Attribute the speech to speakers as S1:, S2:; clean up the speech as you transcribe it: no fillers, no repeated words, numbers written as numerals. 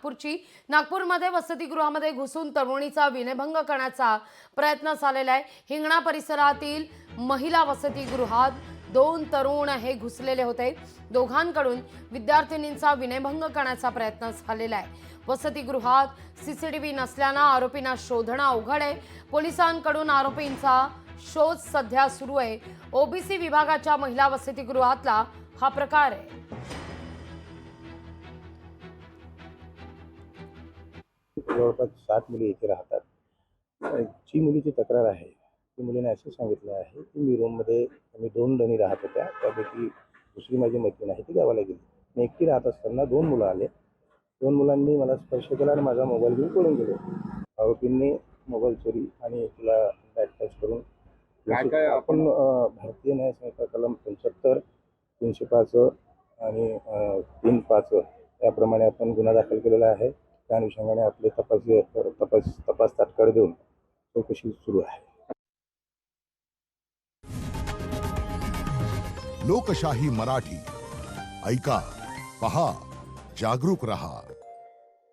S1: नागपूरची। नागपूरमध्ये वसतिगृहामध्ये घुसून तरुणीचा विनयभंग करण्याचा प्रयत्न झालेला आहे। हिंगणा परिसरातील महिला वसतिगृहात 2 तरुण हे घुसलेले होते। दोघांकडून विद्यार्थिनींचा विनयभंग करण्याचा प्रयत्न झालेला आहे। वसतिगृहात सीसीटीव्ही नसल्याने आरोपींना शोधणं अवघड आहे। पोलिसांकडून आरोपींचा शोध सध्या सुरू आहे। ओबीसी विभागाच्या महिला वसतिगृहातला हा प्रकार आहे।
S2: जवळपास 60 मुली इथे राहतात। जी मुलीची तक्रार आहे ती मुलीने असं सांगितलं आहे की मी रूममध्ये आम्ही 2 जणी राहत होत्या, त्यापैकी दुसरी माझी मैत्रीण आहे ती गावाला गेली। मी एकटी राहत असताना 2 मुलं आले। 2 मुलांनी मला स्पर्श केला आणि माझा मोबाईल घेऊन पळून गेले। आरोपींनी मोबाईल चोरी आणि तिला बॅट टच करून आपण भारतीय न्याय संहिता कलम 75, 305 आणि 305 याप्रमाणे आपण गुन्हा दाखल केलेला आहे। त्या अनुषंगाने आपले तपास तात्काळ देऊन चौकशी सुरू आहे।
S3: लोकशाही मराठी ऐका, पहा, जागरूक रहा।